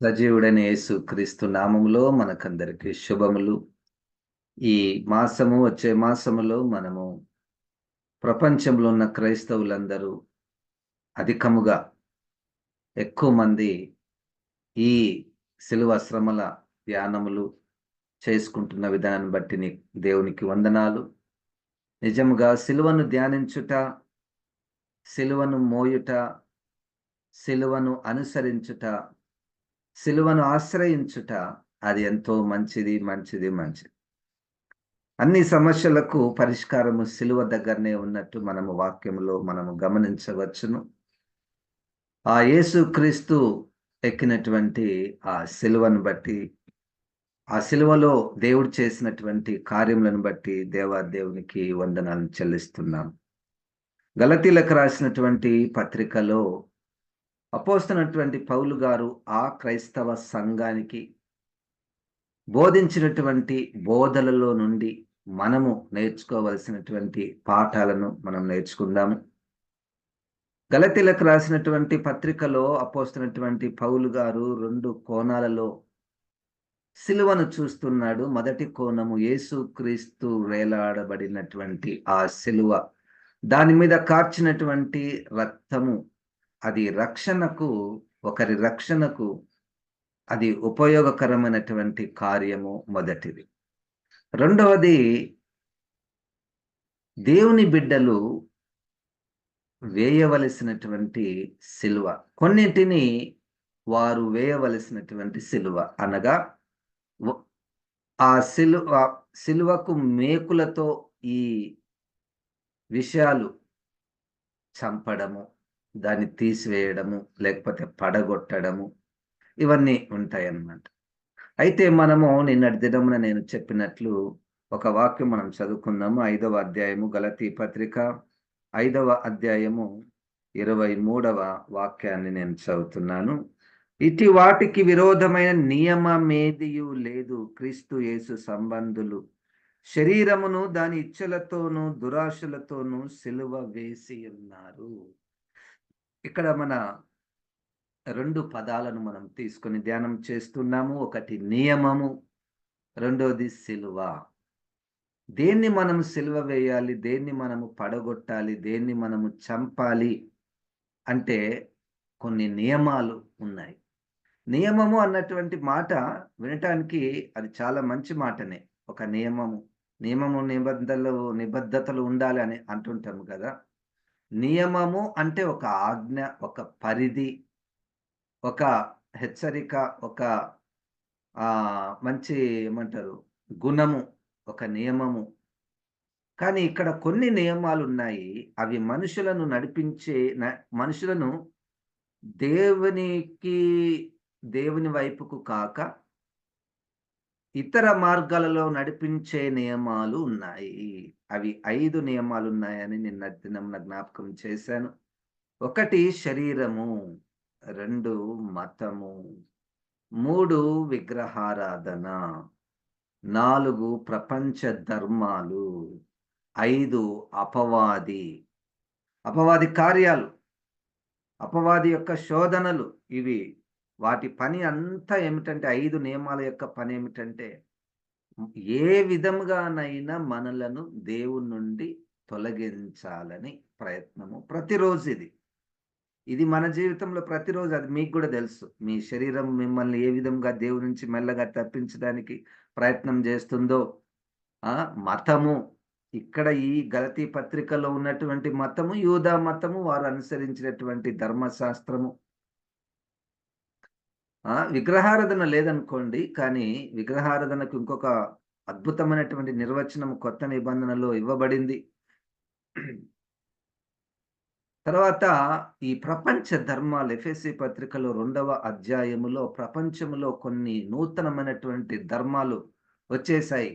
సజీవుడైన యేసు క్రీస్తు నామములో మనకందరికి శుభములు. ఈ మాసము వచ్చే మాసములో మనము ప్రపంచంలో ఉన్న క్రైస్తవులందరూ అధికముగా ఎక్కువ మంది ఈ శిలువ శ్రమల ధ్యానములు చేసుకుంటున్న విధానాన్ని బట్టి దేవునికి వందనాలు. నిజముగా శిలువను ధ్యానించుట, శిలువను మోయుట, శిలువను అనుసరించుట, శిలువను ఆశ్రయించుట అది ఎంతో మంచిది. అన్ని సమస్యలకు పరిష్కారము శిలువ దగ్గరనే ఉన్నట్టు మనము గమనించవచ్చును. ఆ యేసుక్రీస్తు ఎక్కినటువంటి ఆ శిలువను బట్టి, ఆ శిలువలో దేవుడు చేసినటువంటి కార్యములను బట్టి దేవునికి వందనాలను చెల్లిస్తున్నాం. గలతీలకు రాసినటువంటి పత్రికలో అపోస్తలుడైనటువంటి పౌలు గారు ఆ క్రైస్తవ సంఘానికి బోధించినటువంటి బోధలలో నుండి మనము నేర్చుకోవలసినటువంటి పాఠాలను మనం నేర్చుకుందాము. గలతీలకు రాసినటువంటి పత్రికలో అపోస్తలుడైనటువంటి పౌలు గారు 2 కోణాలలో సిలువను చూస్తున్నాడు. మొదటి కోణము యేసుక్రీస్తు వేలాడబడినటువంటి ఆ సిలువ, దాని మీద కార్చినటువంటి రక్తము, అది ఒకరి రక్షణకు అది ఉపయోగకరమైనటువంటి కార్యము మొదటిది. రెండవది, దేవుని బిడ్డలు వేయవలసినటువంటి సిలువ. కొన్నింటిని వారు వేయవలసినటువంటి సిలువ అనగా ఆ సిలువకు మేకులతో ఈ విషయాలు చంపడము, దాన్ని తీసివేయడము, లేకపోతే పడగొట్టడము, ఇవన్నీ ఉంటాయన్నమాట. అయితే మనము నిన్నటి దినమున నేను చెప్పినట్లు ఒక వాక్యం మనం చదువుకుందాము. 5వ అధ్యాయము, గలతీ పత్రిక 5వ అధ్యాయము 23వ వాక్యాన్ని నేను చదువుతున్నాను. ఇటు వాటికి విరోధమైన నియమమేదియు లేదు. క్రీస్తు యేసు సంబంధులు శరీరమును దాని ఇచ్చలతోనూ దురాశలతోనూ సిలువ వేసి ఉన్నారు. ఇక్కడ మన 2 పదాలను మనం తీసుకొని ధ్యానం చేస్తున్నాము. ఒకటి నియమము, రెండోది సిలువ. దేన్ని మనం సిలువ వేయాలి, దేన్ని మనము పడగొట్టాలి, దేన్ని మనము చంపాలి అంటే కొన్ని నియమాలు ఉన్నాయి. నియమము అన్నటువంటి మాట వినటానికి అది చాలా మంచి మాటనే. ఒక నియమము నిబద్ధతలు ఉండాలి అని అంటుంటాము కదా. నియమము అంటే ఒక ఆజ్ఞ, ఒక పరిధి, ఒక హెచ్చరిక, ఒక మంచి ఏమంటారు గుణము, ఒక నియమము. కానీ ఇక్కడ కొన్ని నియమాలున్నాయి. అవి మనుషులను దేవుని వైపుకు కాక ఇతర మార్గాలలో నడిపించే నియమాలు ఉన్నాయి. అవి 5 నియమాలున్నాయని నిన్న దినమున జ్ఞాపకం చేశాను. 1 శరీరము, 2 మతము, 3 విగ్రహారాధన, 4 ప్రపంచ ధర్మాలు, 5 అపవాది కార్యాలు, అపవాది యొక్క శోధనలు. ఇవి వాటి పని అంతా ఏమిటంటే, 5 నియమాల యొక్క పని ఏమిటంటే, ఏ విధముగానైనా మనలను దేవుని నుండి తొలగించాలని ప్రయత్నము. ప్రతిరోజు ఇది మన జీవితంలో ప్రతిరోజు. అది మీకు కూడా తెలుసు. మీ శరీరం మిమ్మల్ని ఏ విధంగా దేవుని నుంచి మెల్లగా తప్పించడానికి ప్రయత్నం చేస్తుందో. మతము, ఇక్కడ ఈ గలతీ పత్రికలో ఉన్నటువంటి మతము యూదా మతము, వారు అనుసరించినటువంటి ధర్మశాస్త్రము. విగ్రహారాధన లేదనుకోండి, కానీ విగ్రహారాధనకు ఇంకొక అద్భుతమైనటువంటి నిర్వచనం కొత్త నిబంధనలో ఇవ్వబడింది. తర్వాత ఈ ప్రపంచ ధర్మాలు, ఎఫెసీ పత్రికలో 2వ అధ్యాయములో ప్రపంచములో కొన్ని నూతనమైనటువంటి ధర్మాలు వచ్చేసాయి.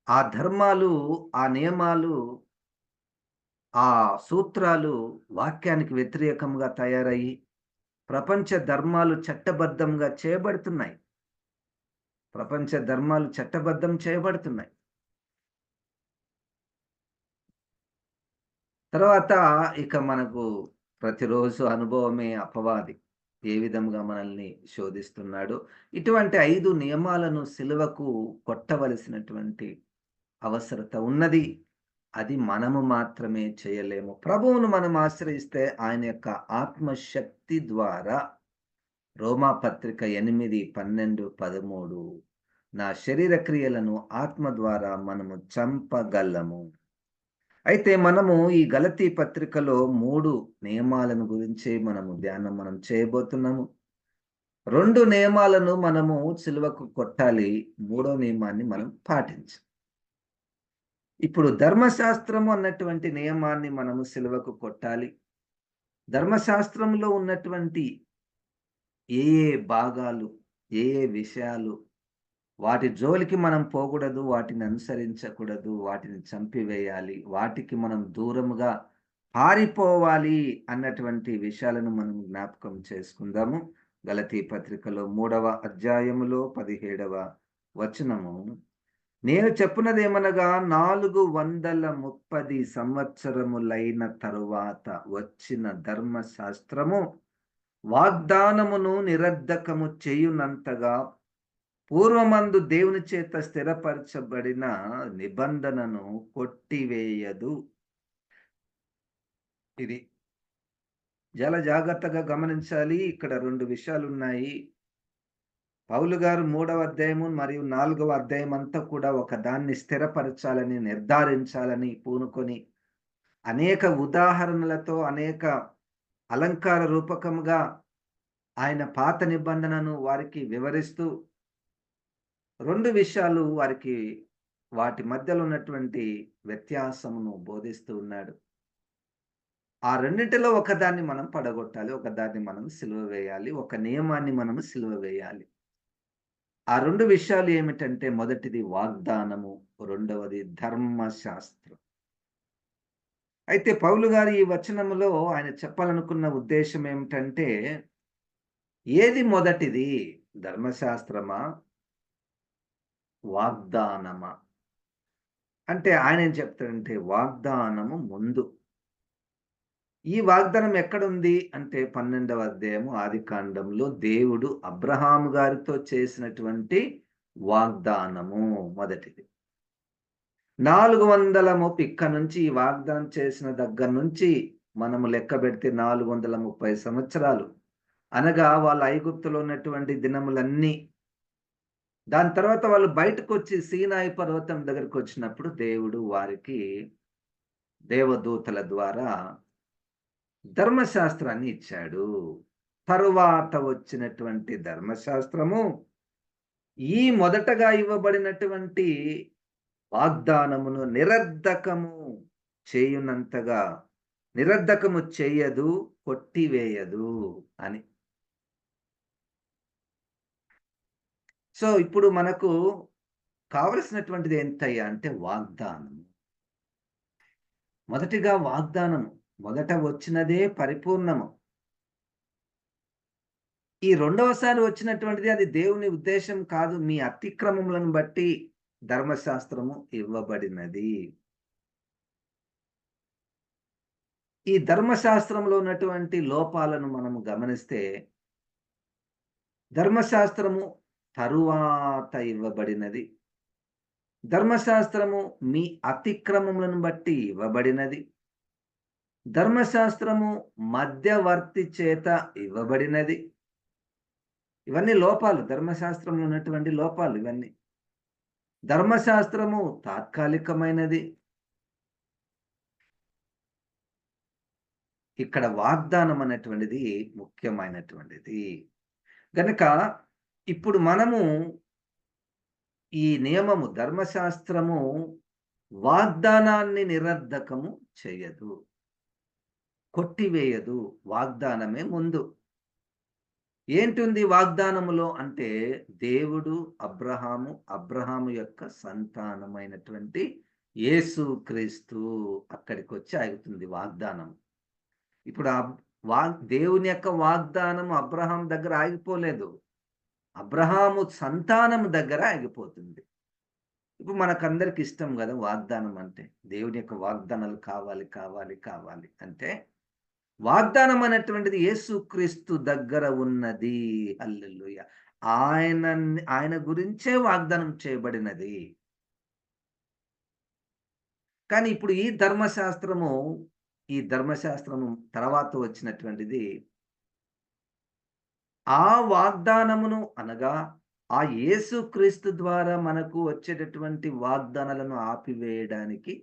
ఆ ధర్మాలు, ఆ నియమాలు, ఆ సూత్రాలు వాక్యానికి వ్యతిరేకంగా తయారయ్యి ప్రపంచ ధర్మాలు చట్టబద్ధంగా చేయబడుతున్నాయి. ప్రపంచ ధర్మాలు చట్టబద్ధం చేయబడుతున్నాయి. తర్వాత ఇక మనకు ప్రతిరోజు అనుభవమే అపవాది. ఏ విధంగా మనల్ని శోధిస్తున్నాడో, ఇటువంటి 5 నియమాలను సిలువకు కొట్టవలసినటువంటి అవసరత ఉన్నది. అది మనము మాత్రమే చేయలేము. ప్రభువును మనం ఆశ్రయిస్తే ఆయన యొక్క ఆత్మశక్తి ద్వారా రోమా పత్రిక 8, 12, 13 నా శరీర క్రియలను ఆత్మ ద్వారా మనము చంపగలము. అయితే మనము ఈ గలతీ పత్రికలో 3 నియమాలను గురించి మనం చేయబోతున్నాము. 2 నియమాలను మనము సిలువకు కొట్టాలి. మూడో నియమాన్ని మనం పాటించాలి. ఇప్పుడు ధర్మశాస్త్రము అన్నటువంటి నియమాన్ని మనము సిలువకు కొట్టాలి. ధర్మశాస్త్రంలో ఉన్నటువంటి ఏ ఏ భాగాలు, ఏ ఏ విషయాలు, వాటి జోలికి మనం పోకూడదు, వాటిని అనుసరించకూడదు, వాటిని చంపివేయాలి, వాటికి మనం దూరముగా పారిపోవాలి అన్నటువంటి విషయాలను మనం జ్ఞాపకం చేసుకుందాము. గలతీ పత్రికలో 3వ అధ్యాయములో 17వ వచనము, నేను చెప్పునదేమనగా 430 సంవత్సరములైన తరువాత వచ్చిన ధర్మశాస్త్రము వాగ్దానమును నిరర్ధకము చేయునంతగా పూర్వమందు దేవుని చేత స్థిరపరచబడిన నిబంధనను కొట్టివేయదు. ఇది చాలా జాగ్రత్తగా గమనించాలి. ఇక్కడ 2 విషయాలున్నాయి. పౌలు గారు 3వ అధ్యాయము మరియు 4వ అధ్యాయం అంతా కూడా ఒక దాన్ని స్థిరపరచాలని, నిర్ధారించాలని పూనుకొని అనేక ఉదాహరణలతో, అనేక అలంకార రూపకముగా ఆయన పాత నిబంధనను వారికి వివరిస్తూ 2 విషయాలు వారికి వాటి మధ్యలో ఉన్నటువంటి వ్యత్యాసమును బోధిస్తూ ఉన్నాడు. ఆ రెండిటిలో ఒకదాన్ని మనం పడగొట్టాలి. ఒకదాన్ని మనం సిలువ వేయాలి. ఒక నియమాన్ని మనము సిలువ వేయాలి. ఆ 2 విషయాలు ఏమిటంటే, మొదటిది వాగ్దానము, రెండవది ధర్మశాస్త్రం. అయితే పౌలు గారు ఈ వచనములో ఆయన చెప్పాలనుకున్న ఉద్దేశం ఏమిటంటే, ఏది మొదటిది? ధర్మశాస్త్రమా? వాగ్దానమా? అంటే ఆయన ఏం చెప్తాడంటే, వాగ్దానము ముందు. ఈ వాగ్దానం ఎక్కడుంది అంటే 12వ అధ్యాయము ఆదికాండంలో దేవుడు అబ్రహాము గారితో చేసినటువంటి వాగ్దానము మొదటిది. 430 ఇక్కడ నుంచి ఈ వాగ్దానం చేసిన దగ్గర నుంచి మనము లెక్క పెడితే 430 సంవత్సరాలు. అనగా వాళ్ళు ఐగుప్తులో ఉన్నటువంటి దినములన్నీ. దాని తర్వాత వాళ్ళు బయటకొచ్చి సీనాయి పర్వతం దగ్గరికి వచ్చినప్పుడు దేవుడు వారికి దేవదూతల ద్వారా ధర్మశాస్త్రాన్ని ఇచ్చాడు. తరువాత వచ్చినటువంటి ధర్మశాస్త్రము ఈ మొదటగా ఇవ్వబడినటువంటి వాగ్దానమును నిరర్ధకము చేయదు, కొట్టివేయదు అని. సో ఇప్పుడు మనకు కావలసినటువంటిది ఏంటయ్యా అంటే వాగ్దానము. మొదటిగా వాగ్దానము. మొదట వచ్చినదే పరిపూర్ణము. ఈ రెండవసారి వచ్చినటువంటిది అది దేవుని ఉద్దేశం కాదు. మీ అతిక్రమములను బట్టి ధర్మశాస్త్రము ఇవ్వబడినది. ఈ ధర్మశాస్త్రంలో ఉన్నటువంటి లోపాలను మనము గమనిస్తే, ధర్మశాస్త్రము తరువాత ఇవ్వబడినది. ధర్మశాస్త్రము మీ అతిక్రమములను బట్టి ఇవ్వబడినది. ధర్మశాస్త్రము మధ్యవర్తి చేత ఇవ్వబడినది. ఇవన్నీ లోపాలు. ధర్మశాస్త్రంలో ఉన్నటువంటి లోపాలు ఇవన్నీ. ధర్మశాస్త్రము తాత్కాలికమైనది. ఇక్కడ వాగ్దానం అనేటువంటిది ముఖ్యమైనటువంటిది. గనుక ఇప్పుడు మనము ఈ నియమము, ధర్మశాస్త్రము వాగ్దానాన్ని నిరర్ధకము చేయదు, కొట్టివేయదు. వాగ్దానమే ముందు. ఏంటుంది వాగ్దానములో అంటే, దేవుడు అబ్రహాము యొక్క సంతానమైనటువంటి యేసుక్రీస్తు అక్కడికొచ్చి ఆగుతుంది వాగ్దానం. ఇప్పుడు దేవుని యొక్క వాగ్దానం అబ్రహాం దగ్గర ఆగిపోలేదు. అబ్రహాము సంతానం దగ్గర ఆగిపోతుంది. ఇప్పుడు మనకందరికి ఇష్టం కదా వాగ్దానం అంటే. దేవుని యొక్క వాగ్దానాలు కావాలి అంటే వాగ్దానం అనేటువంటిది యేసుక్రీస్తు దగ్గర ఉన్నది. హల్లెలూయా! ఆయన గురించే వాగ్దానం చేయబడినది. కానీ ఇప్పుడు ఈ ధర్మశాస్త్రము తర్వాత వచ్చినటువంటిది ఆ వాగ్దానమును అనగా ఆ యేసుక్రీస్తు ద్వారా మనకు వచ్చేటటువంటి వాగ్దానాలను ఆపివేయడానికి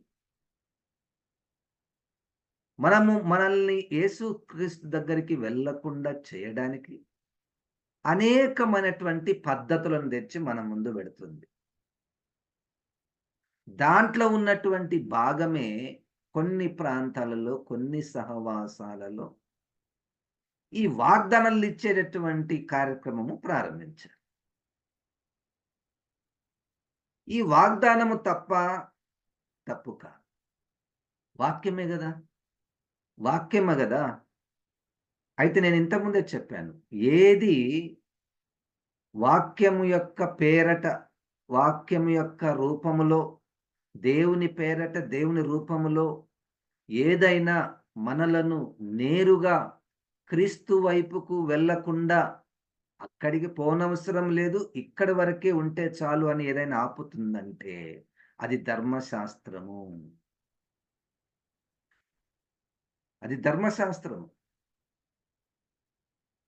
మనల్ని యేసుక్రీస్తు దగ్గరికి వెళ్ళకుండా చేయడానికి అనేకమైనటువంటి పద్ధతులను తెచ్చి మన ముందు పెడుతుంది. దాంట్లో ఉన్నటువంటి భాగమే కొన్ని ప్రాంతాలలో, కొన్ని సహవాసాలలో ఈ వాగ్దానాలు ఇచ్చేటటువంటి కార్యక్రమము ప్రారంభించారు. ఈ వాగ్దానము తప్పు కాదు. వాక్యమే గదా! వాక్యమే గదా! అయితే నేను ఇంతకుముందే చెప్పాను. ఏది వాక్యము యొక్క పేరట, వాక్యము యొక్క రూపములో, దేవుని పేరట, దేవుని రూపములో ఏదైనా మనలను నేరుగా క్రీస్తు వైపుకు వెళ్ళకుండా అక్కడికి పోనవసరం లేదు, ఇక్కడి వరకే ఉంటే చాలు అని ఏదైనా ఆపుతుందంటే అది ధర్మశాస్త్రము. అది ధర్మశాస్త్రము.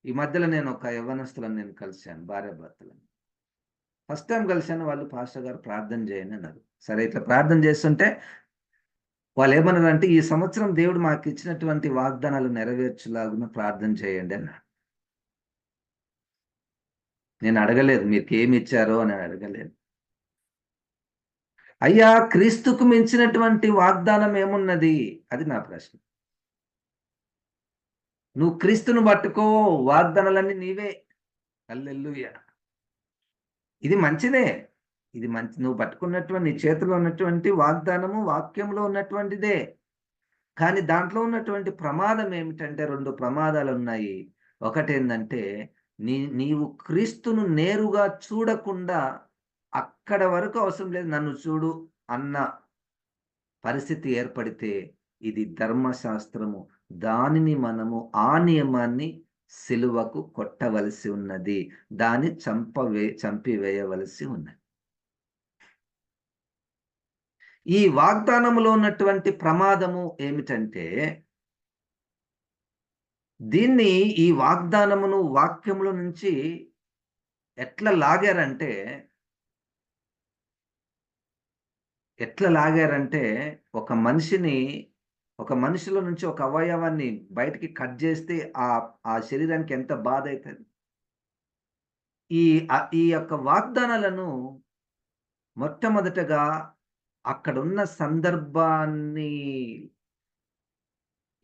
ఈ మధ్యలో నేను ఒక యవ్వనస్తులను కలిసాను, భార్యాభర్తలను. First time కలిసాను. వాళ్ళు పాస్టర్ గారు ప్రార్థన చేయండి అన్నారు. సరే ఇట్లా ప్రార్థన చేస్తుంటే వాళ్ళేమన్నారంటే, "ఈ సంవత్సరం దేవుడు మాకిచ్చినటువంటి వాగ్దానాలు నెరవేర్చులాగున ప్రార్థన చేయండి" అన్నాడు. నేను అడగలేదు మీకేమిచ్చారో అని అడగలేదు. అయ్యా, క్రీస్తుకు మించినటువంటి వాగ్దానం ఏమున్నది? అది నా ప్రశ్న. నువ్వు క్రీస్తును పట్టుకో, వాగ్దానాలన్నీ నీవే. హల్లెలూయా! ఇది మంచిదే. ఇది నువ్వు పట్టుకున్నటువంటి నీ చేతిలో ఉన్నటువంటి వాగ్దానము వాక్యంలో ఉన్నటువంటిదే. కానీ దాంట్లో ఉన్నటువంటి ప్రమాదం ఏమిటంటే 2 ప్రమాదాలున్నాయి. ఒకటేందంటే నీవు క్రీస్తును నేరుగా చూడకుండా అక్కడ వరకు అవసరం లేదు, నన్ను చూడు అన్న పరిస్థితి ఏర్పడితే ఇది ధర్మశాస్త్రము. దానిని మనము ఆ నియమాన్ని సిలువకు కొట్టవలసి ఉన్నది. దాన్ని చంపివేయవలసి ఉన్నది. ఈ వాగ్దానములో ఉన్నటువంటి ప్రమాదము ఏమిటంటే, ఈ వాగ్దానమును వాక్యములో నుంచి ఎట్లా లాగారంటే ఒక మనిషిలో నుంచి ఒక అవయవాన్ని బయటికి కట్ చేస్తే ఆ శరీరానికి ఎంత బాధైతది. ఈ యొక్క వాగ్దానాలను మొట్టమొదటగా అక్కడున్న సందర్భాన్ని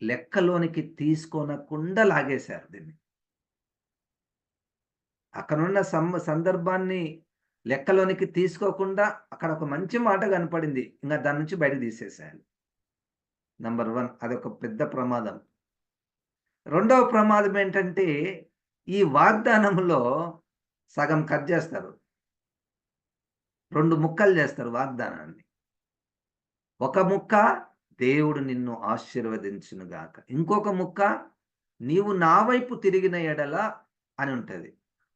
లెక్కలోనికి తీసుకోనకుండా లాగేశారు దీన్ని. అక్కడున్న సందర్భాన్ని లెక్కలోనికి తీసుకోకుండా అక్కడ ఒక మంచి మాట కనపడింది. ఇంక దాని నుంచి బయటకు తీసేసేయాలి. నంబర్ 1 అదొక పెద్ద ప్రమాదం. రెండవ ప్రమాదం ఏంటంటే, ఈ వాగ్దానంలో సగం కట్ చేస్తారు. 2 ముక్కలు చేస్తారు వాగ్దానాన్ని. ఒక ముక్క దేవుడు నిన్ను ఆశీర్వదించునుగాక. ఇంకొక ముక్క నీవు నా వైపు తిరిగిన ఎడల అని ఉంటది.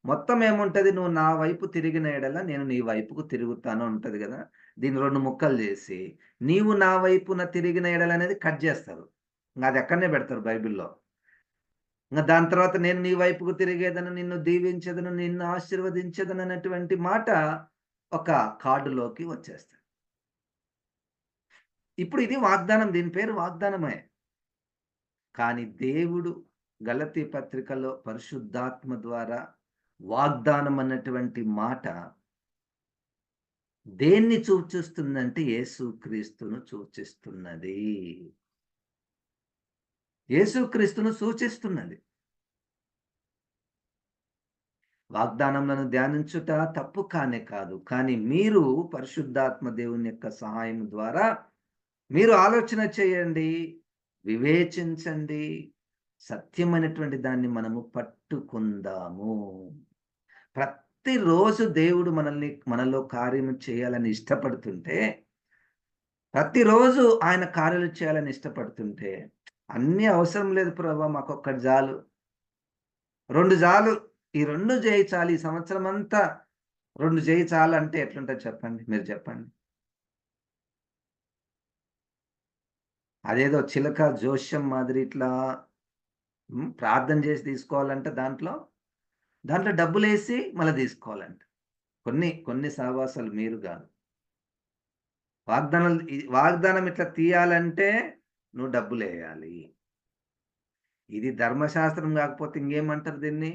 మొత్తం ఏముంటది? నువ్వు నా వైపు తిరిగిన ఎడల నేను నీ వైపుకు తిరుగుతాను ఉంటది గదా! దీన్ని 2 ముక్కలు చేసి నీవు నా వైపున తిరిగిన ఎడల అనేది కట్ చేస్తారు. అది అక్కడనే పెడతారు బైబిల్‌లో. దాని తర్వాత నేను నీ వైపుకు తిరిగేదను, నిన్ను దీవించెదను, నిన్ను ఆశీర్వదించెదను అనేటువంటి మాట ఒక కార్డులోకి వచ్చేస్తది. ఇప్పుడు ఇది వాగ్దానం. దీని పేరు వాగ్దానమే. కానీ దేవుడు గలతీ పత్రికలో పరిశుద్ధాత్మ ద్వారా వాగ్దానం అన్నటువంటి మాట దేన్ని సూచిస్తుందంటే యేసుక్రీస్తును సూచిస్తున్నది. యేసుక్రీస్తును సూచిస్తున్నది. వాగ్దానములను ధ్యానించుట తప్పు కానే కాదు. కానీ మీరు పరిశుద్ధాత్మ దేవుని యొక్క సహాయం ద్వారా మీరు ఆలోచన చేయండి, వివేచించండి, సత్యమైనటువంటి దాన్ని మనము పట్టుకుందాము. ప్రతిరోజు దేవుడు మనలో కార్యము చేయాలని ఇష్టపడుతుంటే, ప్రతిరోజు ఆయన కార్యాలు చేయాలని ఇష్టపడుతుంటే, అన్నీ అవసరం లేదు ప్రభా, మాకొక్కటి చాలు, 2 చాలు, ఈ 2 చేయి చాలు, ఈ సంవత్సరం అంతా 2 చేయి చాలు అంటే ఎట్లుంటది చెప్పండి? మీరు చెప్పండి. అదేదో చిలక జోష్యం మాదిరి ఇట్లా ప్రార్థన చేసి తీసుకోవాలంటే దాంట్లో డబ్బులేసి మళ్ళా తీసుకోవాలంట. కొన్ని కొన్ని సహవాసాలు మీరు గాదు. వాగ్దానం ఇట్లా తీయాలంటే నువ్వు డబ్బులెయ్యాలి. ఇది ధర్మశాస్త్రం గాకపోతే ఇంకేమంటారు దీన్ని?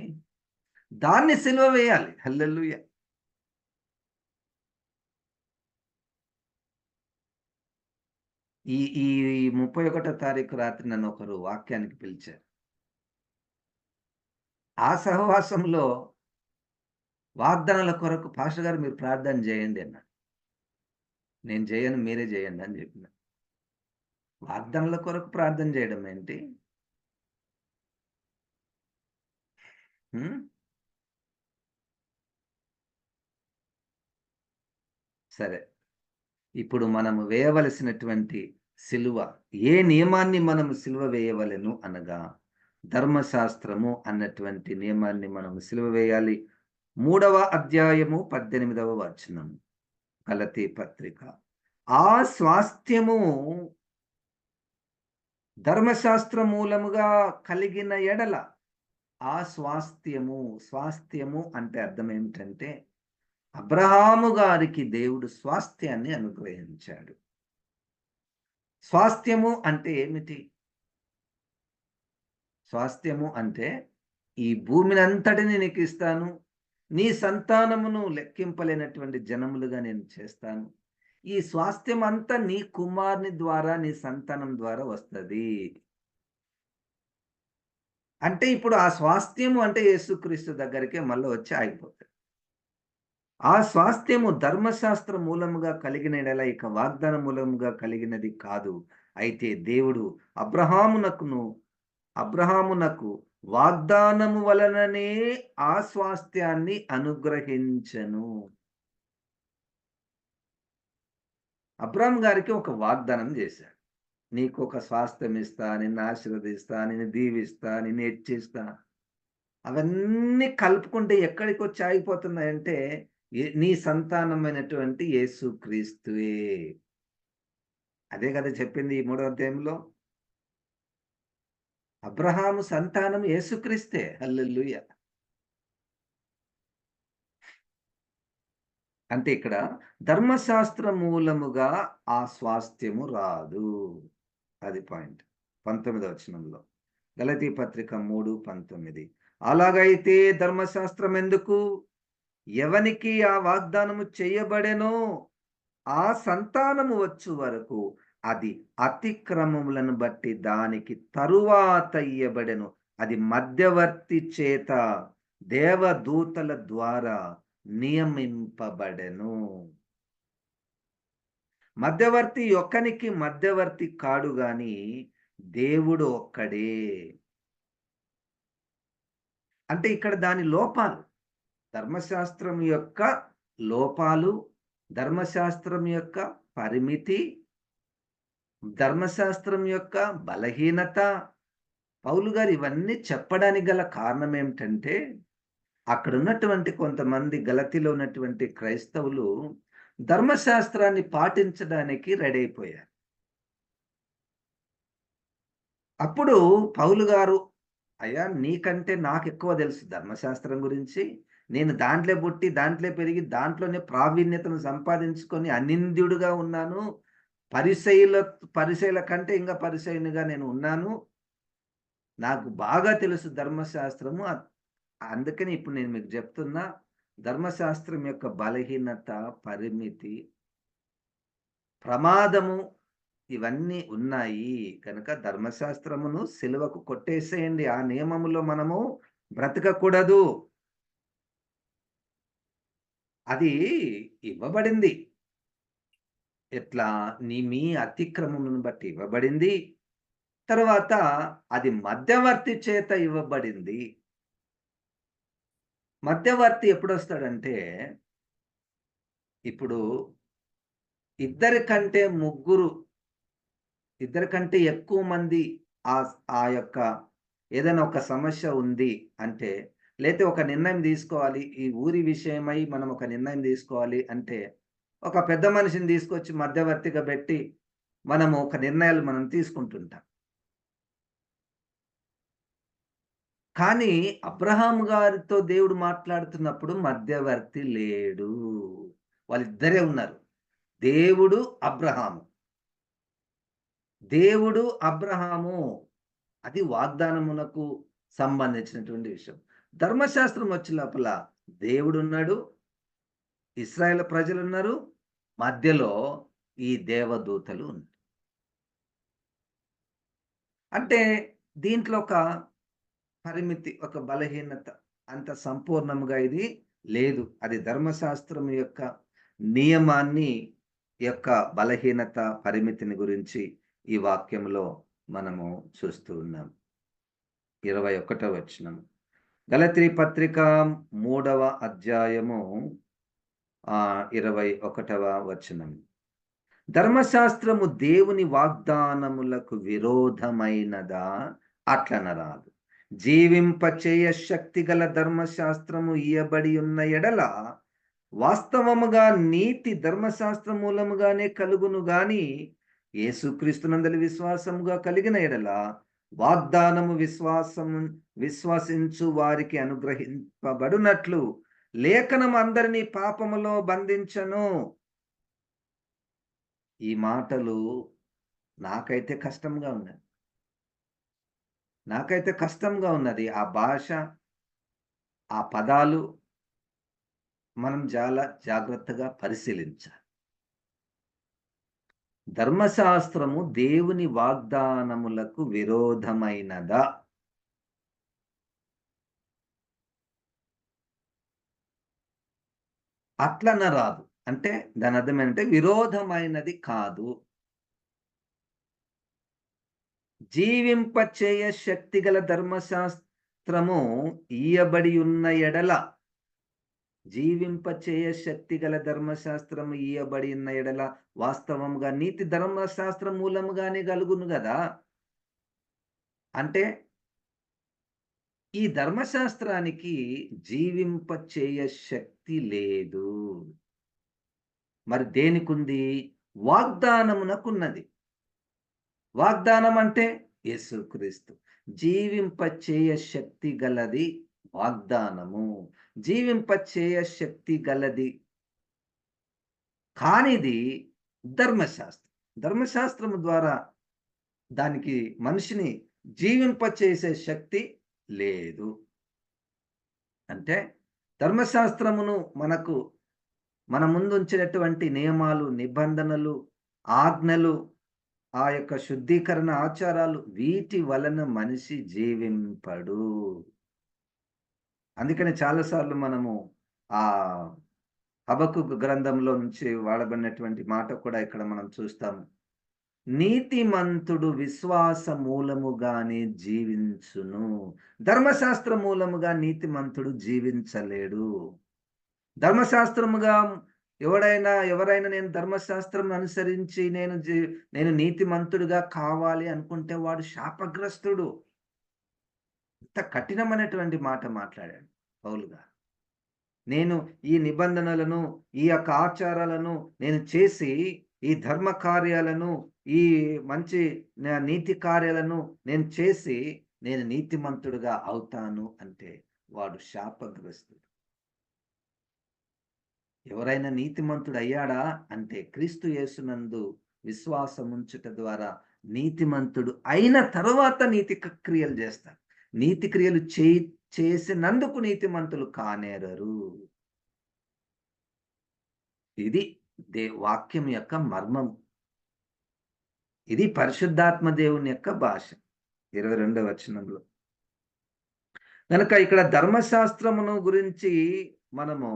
దాన్ని సిలువ వేయాలి. హల్లెలూయా! ఈ ఈ 31 తారీఖు రాత్రి నన్నొకరు వాక్యానికి పిలిచారు. ఆ సహవాసంలో వాగ్దానాల కొరకు పాస్టర్ గారు మీరు ప్రార్థన జేయండి అన్నాడు. నేను జేయను, మీరే జేయండి అని జెప్పిన. వాగ్దానాల కొరకు ప్రార్థన జేయడం ఏంటి? హ్మ్. సరే. ఇప్పుడు మనము వేయవలసినటువంటి సిలువ, ఏ నియమాన్ని మనము సిలువ వేయవలెను అనగా, ధర్మశాస్త్రము అన్నటువంటి నియమాన్ని మనము సిలువ వేయాలి. 3వ అధ్యాయము 18వ వచనం. గలతీ పత్రిక. ఆ స్వాస్థ్యము ధర్మశాస్త్ర మూలముగా కలిగిన ఎడల, ఆ స్వాస్థ్యము అంటే అర్థం ఏమిటంటే, అబ్రహాము గారికి దేవుడు స్వాస్థ్యాన్ని అనుగ్రహించాడు. స్వాస్థ్యము అంటే ఏమిటి? స్వాస్థ్యము అంటే, ఈ భూమినంతటిని నీకిస్తాను, నీ సంతానమును లెక్కింపలేనటువంటి జనములుగా నేను చేస్తాను. ఈ స్వాస్థ్యమంతా నీ కుమారుని ద్వారా, నీ సంతానం ద్వారా వస్తది. అంటే ఇప్పుడు ఆ స్వాస్థ్యము అంటే యేసుక్రీస్తు దగ్గరికే మళ్ళా వచ్చి ఆగిపోతది. ఆ స్వాస్థ్యము ధర్మశాస్త్ర మూలముగా కలిగిన యెడల ఇక వాగ్దాన మూలముగా కలిగినది కాదు. అయితే దేవుడు అబ్రహామునకును అబ్రహామునకు వాగ్దానము వలననే ఆ స్వాస్థ్యాన్ని అనుగ్రహించెను. అబ్రాహాము గారికి ఒక వాగ్దానం చేశాడు. నీకొక స్వాస్థ్యం ఇస్తా, నిన్ను ఆశీర్వదిస్తా, నిన్ను దీవిస్తా, నిన్ను హెచ్చిస్తా. అవన్నీ కలుపుకుంటే ఎక్కడికొచ్చి ఆగిపోతున్నాయంటే, నీ సంతానమైనటువంటి యేసుక్రీస్తువే. అదే కదా చెప్పింది ఈ 3వ అధ్యాయంలో. అబ్రహాము సంతానం యేసుక్రీస్తే. హల్లెలూయా! అంటే ఇక్కడ ధర్మశాస్త్ర మూలముగా ఆ స్వాస్థ్యము రాదు. అది పాయింట్. 19వ వచనంలో. గలతీ పత్రిక 3:19. అలాగైతే ధర్మశాస్త్రం ఎందుకు? ఎవనికి ఆ వాగ్దానము చేయబడెనో ఆ సంతానము వచ్చు వరకు అది అతిక్రమములను బట్టి దానికి తరువాత ఇయ్యబడెను. అది మధ్యవర్తి చేత దేవదూతల ద్వారా నియమింపబడెను. మధ్యవర్తి ఒక్కనికి మధ్యవర్తి కాడు గాని దేవుడు ఒక్కడే. అంటే ఇక్కడ దాని లోపాలు, ధర్మశాస్త్రం యొక్క లోపాలు, ధర్మశాస్త్రం యొక్క పరిమితి, ధర్మశాస్త్రం యొక్క బలహీనత, పౌలు గారు ఇవన్నీ చెప్పడానికి గల కారణం ఏమిటంటే, అక్కడున్నటువంటి కొంతమంది గలతీలో ఉన్నటువంటి క్రైస్తవులు ధర్మశాస్త్రాన్ని పాటించడానికి రెడీ అయిపోయారు. అప్పుడు పౌలు గారు, అయ్యా నీకంటే నాకెక్కువ తెలుసు ధర్మశాస్త్రం గురించి. నేను దాంట్లో పుట్టి, దాంట్లో పెరిగి, దాంట్లోనే ప్రావీణ్యతను సంపాదించుకొని అనింద్యుడుగా ఉన్నాను. పరిసయ్యుల పరిసయ్యుల కంటే ఇంకా పరిసయ్యునిగా నేను ఉన్నాను. నాకు బాగా తెలుసు ధర్మశాస్త్రము. అందుకని ఇప్పుడు నేను మీకు చెప్తున్నా, ధర్మశాస్త్రం యొక్క బలహీనత, పరిమితి, ప్రమాదము ఇవన్నీ ఉన్నాయి. కనుక ధర్మశాస్త్రమును సిలువకు కొట్టేసేయండి. ఆ నియమములో మనము బ్రతకకూడదు. అది ఇవ్వబడింది. ఎట్లా? మీ అతిక్రమమును బట్టి ఇవ్వబడింది. తర్వాత అది మధ్యవర్తి చేత ఇవ్వబడింది. మధ్యవర్తి ఎప్పుడొస్తాడంటే, ఇప్పుడు ఇద్దరి కంటే ముగ్గురు, ఇద్దరి కంటే ఎక్కువ మంది ఆ ఆ యొక్క ఏదైనా ఒక సమస్య ఉంది అంటే, లేతే ఒక నిర్ణయం తీసుకోవాలి. ఈ ఊరి విషయమై మనం ఒక నిర్ణయం తీసుకోవాలి అంటే, ఒక పెద్ద మనిషిని తీసుకొచ్చి మధ్యవర్తిగా పెట్టి, మనము ఒక నిర్ణయాలు మనం తీసుకుంటుంటాం. కానీ అబ్రహాము గారితో దేవుడు మాట్లాడుతున్నప్పుడు మధ్యవర్తి లేడు. వాళ్ళిద్దరే ఉన్నారు. దేవుడు, అబ్రహాము. దేవుడు, అబ్రహాము. అది వాగ్దానమునకు సంబంధించినటువంటి విషయం. ధర్మశాస్త్రం వచ్చే లోపల దేవుడున్నాడు, ఇశ్రాయేలు ప్రజలున్నారు, మధ్యలో ఈ దేవదూతలు ఉన్నారు. అంటే దీంట్లో ఒక పరిమితి, ఒక బలహీనత అంత సంపూర్ణముగా ఇది లేదు. అది ధర్మశాస్త్రం యొక్క నియమాన్ని యొక్క బలహీనత, పరిమితిని గురించి ఈ వాక్యంలో మనము చూస్తూ ఉన్నాం. 21వ వచనం. గలతీ పత్రిక 3వ అధ్యాయము 21వ వచనం. ధర్మశాస్త్రము దేవుని వాగ్దానములకు విరోధమైనదా? అట్లనరాదు. జీవింపచేయ శక్తిగల ధర్మశాస్త్రము ఇయ్యబడి ఉన్న ఎడల వాస్తవముగా నీతి ధర్మశాస్త్ర మూలముగానే కలుగును గాని యేసుక్రీస్తునందలి విశ్వాసముగా కలిగిన ఎడల వాగ్దానము విశ్వసించు వారికి అనుగ్రహింపబడునట్లు లేఖనం అందరినీ పాపములో బంధించను. ఈ మాటలు నాకైతే కష్టంగా ఉన్నది. నాకైతే కష్టంగా ఉన్నది. ఆ భాష, ఆ పదాలు మనం చాలా జాగ్రత్తగా పరిశీలించాలి. ధర్మశాస్త్రము దేవుని వాగ్దానములకు విరోధమైనదా? అట్లనరాదు. అంటే దాని అర్థం ఏంటంటే విరోధమైనది కాదు. జీవింపచేయ శక్తిగల ధర్మశాస్త్రము ఇయ్యబడి ఉన్న ఎడల, జీవింపచేయ శక్తిగల ధర్మశాస్త్రము ఇయ్యబడి ఉన్న ఎడల వాస్తవముగా నీతి ధర్మశాస్త్రం మూలముగానే కలుగును గదా! అంటే ఈ ధర్మశాస్త్రానికి జీవింపచేయ శక్తి లేదు. మరి దేనికుంది? వాగ్దానమునకున్నది. వాగ్దానం అంటే యేసుక్రీస్తు. జీవింపచేయ శక్తి గలది వాగ్దానము. జీవింపచేయ శక్తి గలది కానిది ధర్మశాస్త్రం. ధర్మశాస్త్రము ద్వారా దానికి మనిషిని జీవింపచేసే శక్తి లేదు. అంటే ధర్మశాస్త్రమును మన ముందుంచినటువంటి నియమాలు, నిబంధనలు, ఆజ్ఞలు, ఆ యొక్క శుద్ధీకరణ ఆచారాలు వీటి వలన మనిషి జీవింపడు. అందుకని చాలా సార్లు మనము ఆ హబక్కూకు గ్రంథంలో నుంచి వాడబడినటువంటి మాట కూడా ఇక్కడ మనం చూస్తాము. నీతిమంతుడు విశ్వాస మూలముగానే జీవించును. ధర్మశాస్త్ర మూలముగా నీతిమంతుడు జీవించలేడు. ధర్మశాస్త్రముగా ఎవరైనా నేను ధర్మశాస్త్రం అనుసరించి నేను నీతిమంతుడిగా కావాలి అనుకుంటే వాడు శాపగ్రస్తుడు. ఇంత కఠినమైనటువంటి మాట మాట్లాడాడు పౌలు గారు. నేను ఈ నిబంధనలను, ఈ యొక్క ఆచారాలను నేను చేసి, ఈ ధర్మ కార్యాలను, ఈ మంచి నీతి కార్యాలను నేను చేసి, నేను నీతిమంతుడిగా అవుతాను అంటే వాడు శాపగ్రస్తుడు. ఎవరైనా నీతిమంతుడయ్యాడా అంటే క్రీస్తు యేసునందు విశ్వాసముంచుట ద్వారా నీతిమంతుడు అయిన తరువాత నీతి క్రియలు చేస్తారు. నీతి క్రియలు చేసినందుకు నీతిమంతులు కానేరరు. ఇది వాక్యం యొక్క మర్మం. ఇది పరిశుద్ధాత్మ దేవుని యొక్క భాష. 22వ వచనంలో గనక ఇక్కడ ధర్మశాస్త్రమును గురించి మనము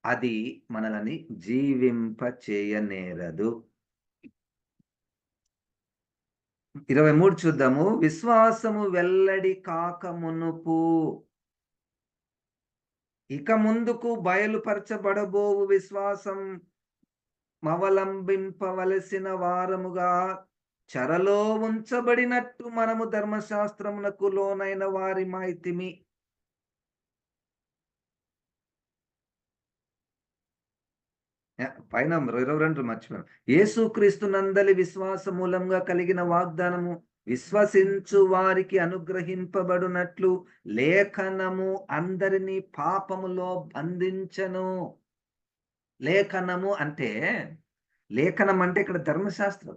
అది మనలని జీవింప చేయనేరదు. 23 చూద్దాము. విశ్వాసము వెల్లడి కాక మునుపు ఇక ముందుకు బయలుపరచబడబోవు విశ్వాసం అవలంబింపవలసిన వారముగా చెరలో ఉంచబడినట్టు మనము ధర్మశాస్త్రమునకు లోనైన వారి మాయితిమి. పైన 22 మర్చిపోయాను. యేసుక్రీస్తు నందలి విశ్వాస మూలంగా కలిగిన వాగ్దానము విశ్వసించు వారికి అనుగ్రహింపబడునట్లు లేఖనము అందరినీ పాపములో బంధించెను. లేఖనము అంటే, లేఖనం అంటే ఇక్కడ ధర్మశాస్త్రం.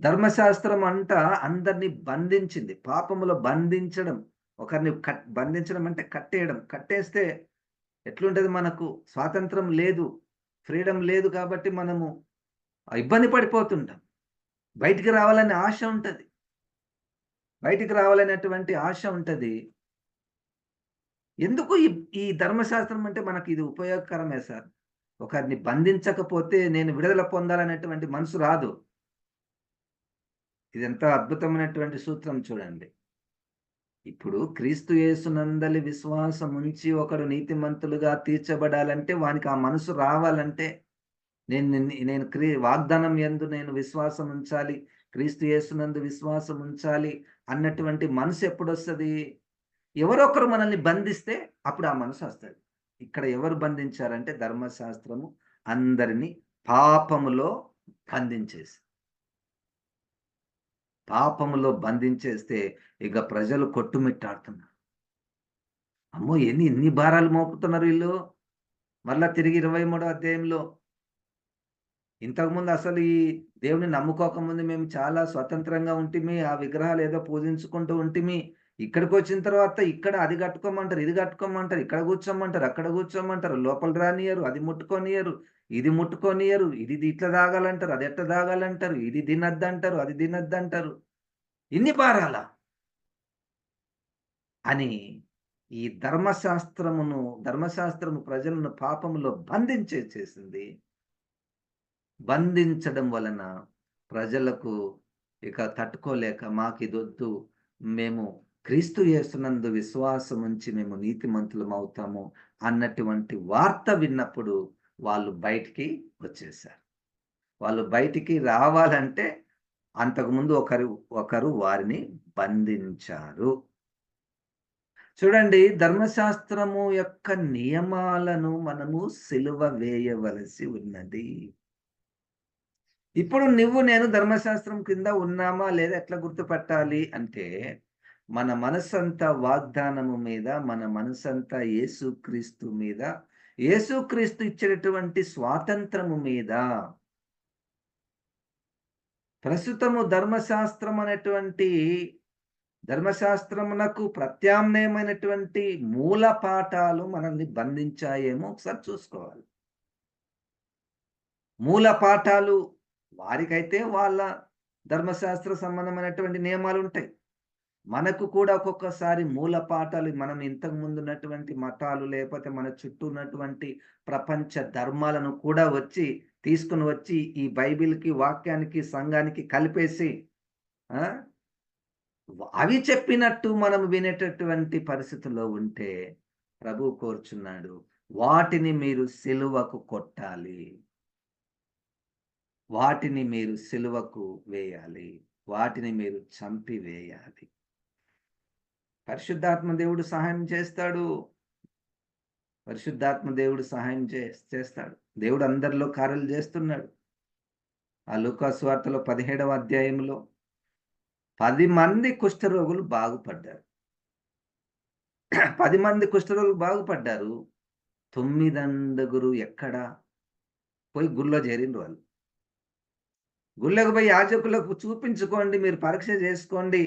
ధర్మశాస్త్రం అంట అందరిని బంధించింది. పాపములో బంధించడం. ఒకరిని బంధించడం అంటే కట్టేయడం. కట్టేస్తే ఎట్లుంటది, మనకు స్వాతంత్రం లేదు, ఫ్రీడమ్ లేదు కాబట్టి మనము ఇబ్బంది పడిపోతుంటాం. బయటికి రావాలనే ఆశ ఉంటది. బయటికి రావాలనేటువంటి ఆశ ఉంటది. ఎందుకు ఈ ధర్మశాస్త్రం అంటే మనకి ఇది ఉపయోగకరమే సార్. ఒకరిని బంధించకపోతే నేను విడుదల పొందాలనేటువంటి మనసు రాదు. ఇదెంత అద్భుతమైనటువంటి సూత్రం చూడండి. ఇప్పుడు క్రీస్తు యేసునందలి విశ్వాసం ఉంచి ఒకడు నీతిమంతులుగా తీర్చబడాలంటే వానికి ఆ మనసు రావాలంటే నేను వాగ్దానం యందు నేను విశ్వాసం ఉంచాలి, క్రీస్తు యేసునందు విశ్వాసం ఉంచాలి అన్నటువంటి మనసు ఎప్పుడొస్తది? ఎవరొకరు మనల్ని బంధిస్తే అప్పుడు ఆ మనసు వస్తది. ఇక్కడ ఎవరు బంధించారంటే ధర్మశాస్త్రము అందరిని పాపములో బంధించేసి, పాపములో బంధించేస్తే ఇక ప్రజలు కొట్టుమిట్టాడుతున్నారు. అమ్మో! ఇన్ని భారాలు మోపుతున్నారు వీళ్ళు. మళ్ళా తిరిగి 23వ అధ్యాయంలో ఇంతకుముందు అసలు ఈ దేవుడిని నమ్ముకోకముందు మేము చాలా స్వతంత్రంగా ఉంటిమి. ఆ విగ్రహాలు ఏదో పూజించుకుంటూ ఉంటిమి. ఇక్కడికొచ్చిన తర్వాత ఇక్కడ అది కట్టుకోమంటారు, ఇది కట్టుకోమంటారు, ఇక్కడ కూర్చోమంటారు, అక్కడ కూర్చోమంటారు, లోపల రానియ్యరు, అది ముట్టుకోనియ్యరు, ఇది ముట్టుకోనియ్యరు, ఇది ఇట్లా తాగాలంటారు, అది ఎట్లా తాగాలంటారు, ఇది తినొద్దంటారు, అది తినొద్దంటారు. ఇన్ని భారాలా అని ఈ ధర్మశాస్త్రము ప్రజలను పాపములో బంధించేసేసింది. బంధించడం వలన ప్రజలకు ఇక తట్టుకోలేక మాకిదొద్దు, మేము క్రీస్తు యేసునందు విశ్వాసం ఉంచి మేము నీతిమంతులం అవుతాము అన్నటువంటి వార్త విన్నప్పుడు వాళ్ళు బయటికి వచ్చేసారు. వాళ్ళు బయటికి రావాలంటే అంతకుముందు ఒకరు వారిని బంధించారు. చూడండి, ధర్మశాస్త్రము యొక్క నియమాలను మనము సిలువ వేయవలసి ఉన్నది. ఇప్పుడు నేను ధర్మశాస్త్రం కింద ఉన్నామా లేదా ఎట్లా గుర్తుపట్టాలి అంటే, మన మనసంతా వాగ్దానము మీద, మన మనసంతా యేసుక్రీస్తు మీద, యేసుక్రీస్తు ఇచ్చినటువంటి స్వాతంత్రము మీద. ప్రస్తుతము ధర్మశాస్త్రమునకు ప్రత్యామ్నాయమైనటువంటి మూల పాఠాలు మనల్ని బంధించాయేమో ఒకసారి చూసుకోవాలి. మూల పాఠాలు వారికైతే వాళ్ళ ధర్మశాస్త్ర సంబంధమైనటువంటి నియమాలు ఉంటాయి. మనకు కూడా ఒక్కొక్కసారి మూల పాఠాలు, మనం ఇంతకు ముందు ఉన్నటువంటి మతాలు లేకపోతే మన చుట్టూ ఉన్నటువంటి ప్రపంచ ధర్మాలను కూడా తీసుకొని వచ్చి ఈ బైబిల్‌కి, వాక్యానికి, సంఘానికి కలిపేసి అవి చెప్పినట్టు మనం వినేటటువంటి పరిస్థితుల్లో ఉంటే ప్రభువు కోరుచున్నాడు, వాటిని మీరు సిలువకు కొట్టాలి. వాటిని మీరు సిలువకు వేయాలి. వాటిని మీరు చంపివేయాలి. పరిశుద్ధాత్మ దేవుడు సహాయం చేస్తాడు. పరిశుద్ధాత్మ దేవుడు సహాయం చేస్తాడు. దేవుడు అందరిలో కార్యాలు చేస్తున్నాడు. ఆ లూకా సువార్తలో 17వ అధ్యాయంలో 10 మంది కుష్ఠరోగులు బాగుపడ్డారు. 10 మంది కుష్ఠరోగులు బాగుపడ్డారు. 9 ఎక్కడ పోయి గుళ్ళో చేరిండ్రు వాళ్ళు. గుళ్ళకు పోయి యాజకులకు చూపించుకోండి, మీరు పరీక్ష చేసుకోండి,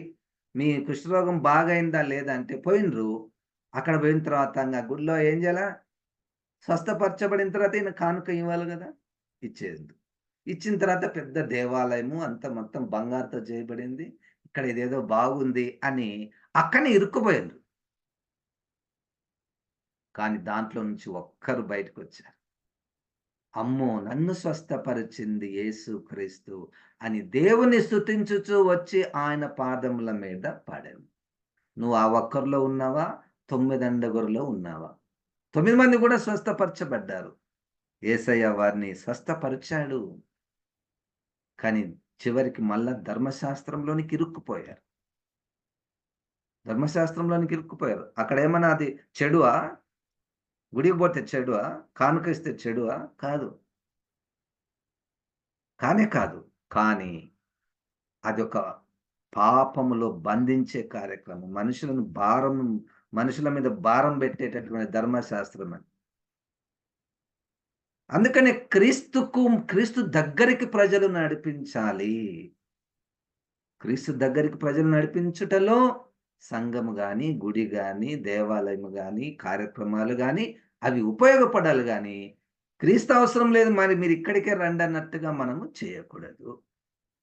మీ కుష్ఠరోగం బాగైందా లేదా అంటే పోయిండ్రు. అక్కడ పోయిన తర్వాత గుడిలో ఏం చేయాల, స్వస్థపరచబడిన తర్వాత ఈయన కానుక ఇవ్వాలి కదా, ఇచ్చేది. ఇచ్చిన తర్వాత పెద్ద దేవాలయము అంత మొత్తం బంగారుతో చేయబడింది, ఇక్కడ ఇదేదో బాగుంది అని అక్కడనే ఇరుక్కుపోయిండ్రు. కానీ దాంట్లో నుంచి ఒక్కరు బయటకు వచ్చారు. అమ్మో, నన్ను స్వస్థపరిచింది యేసుక్రీస్తు అని దేవుని స్తుతించుచూ వచ్చి ఆయన పాదముల మీద పడాను. నువ్వు ఆ ఒక్కరిలో ఉన్నావా? 9 ఉన్నావా? 9 మంది కూడా స్వస్థపరచబడ్డారు. యేసయ్య వారిని స్వస్థపరిచాడు. కానీ చివరికి మళ్ళా ధర్మశాస్త్రంలోనికి ఇరుక్కుపోయారు. ధర్మశాస్త్రంలోనికి ఇరుక్కుపోయారు. అక్కడేమన్నా అది చెడువా? గుడికి పోతే చెడువా? కానుక ఇస్తే చెడువా? కాదు. కానే కాదు. కానీ అదొక పాపములో బంధించే కార్యక్రమం. మనుషుల మీద భారం పెట్టేటటువంటి ధర్మశాస్త్రం అది. అందుకనే క్రీస్తు దగ్గరికి ప్రజలు నడిపించాలి. క్రీస్తు దగ్గరికి ప్రజలు నడిపించుటలో సంఘము గాని, గుడి గాని, దేవాలయము గాని, కార్యక్రమాలు గాని అవి ఉపయోగపడాలి గాని, క్రీస్తు అవసరం లేదు మరి మీరు ఇక్కడికే రండి అన్నట్టుగా మనము చేయకూడదు.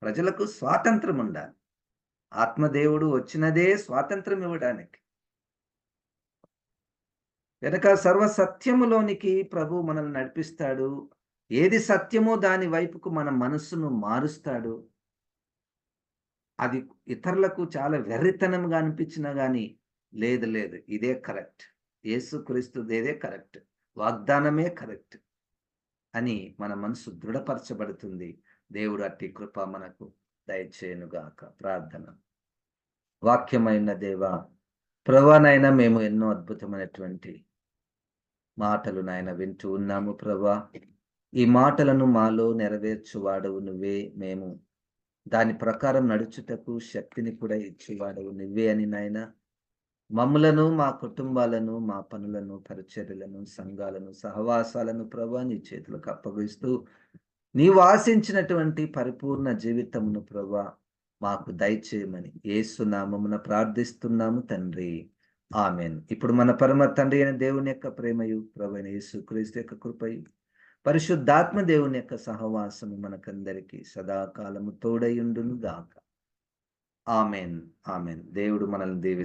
ప్రజలకు స్వాతంత్రం ఉండాలి. ఆత్మదేవుడు వచ్చినదే స్వాతంత్రం ఇవ్వడానికి. గనక సర్వ సత్యములోనికి ప్రభువు మనల్ని నడిపిస్తాడు. ఏది సత్యమో దాని వైపుకు మన మనస్సును మారుస్తాడు. అది ఇతరులకు చాలా వెర్రితనంగా అనిపించినా గాని, లేదు లేదు ఇదే కరెక్ట్. యేసుక్రీస్తుదేదే కరెక్ట్. వాగ్దానమే కరెక్ట్ అని మన మనసు దృఢపరచబడుతుంది. దేవుడు అట్టి కృప మనకు దయచేయునుగాక. ప్రార్థన. వాక్యమైన దేవా, ప్రభువా నాయన మేము ఎన్నో అద్భుతమైనటువంటి మాటలు నాయన వింటూ ఉన్నాము ప్రభువా. ఈ మాటలను మాలో నెరవేర్చువాడవు నువ్వే. మేము దాని ప్రకారం నడుచుటకు శక్తిని కూడా ఇచ్చేవాడవు నువ్వే అని నాయన మమ్ములను, మా కుటుంబాలను, మా పనులను, పరిచర్యలను, సంఘాలను, సహవాసాలను ప్రభువా నీ చేతులకు అప్పగిస్తూ నీవు ఆశించినటువంటి పరిపూర్ణ జీవితమును ప్రభువా మాకు దయచేయమని యేసు నామమున ప్రార్థిస్తున్నాము తండ్రి. ఆమేన్. ఇప్పుడు మన పరమ తండ్రి అయిన దేవుని యొక్క ప్రేమయు, ప్రభువైన యేసుక్రీస్తు యొక్క కృపయు, పరిశుద్ధాత్మ దేవుని యొక్క సహవాసము మనకందరికీ సదాకాలము తోడయుండును గాక. ఆమేన్. ఆమేన్. దేవుడు మనల్ని దీవించును.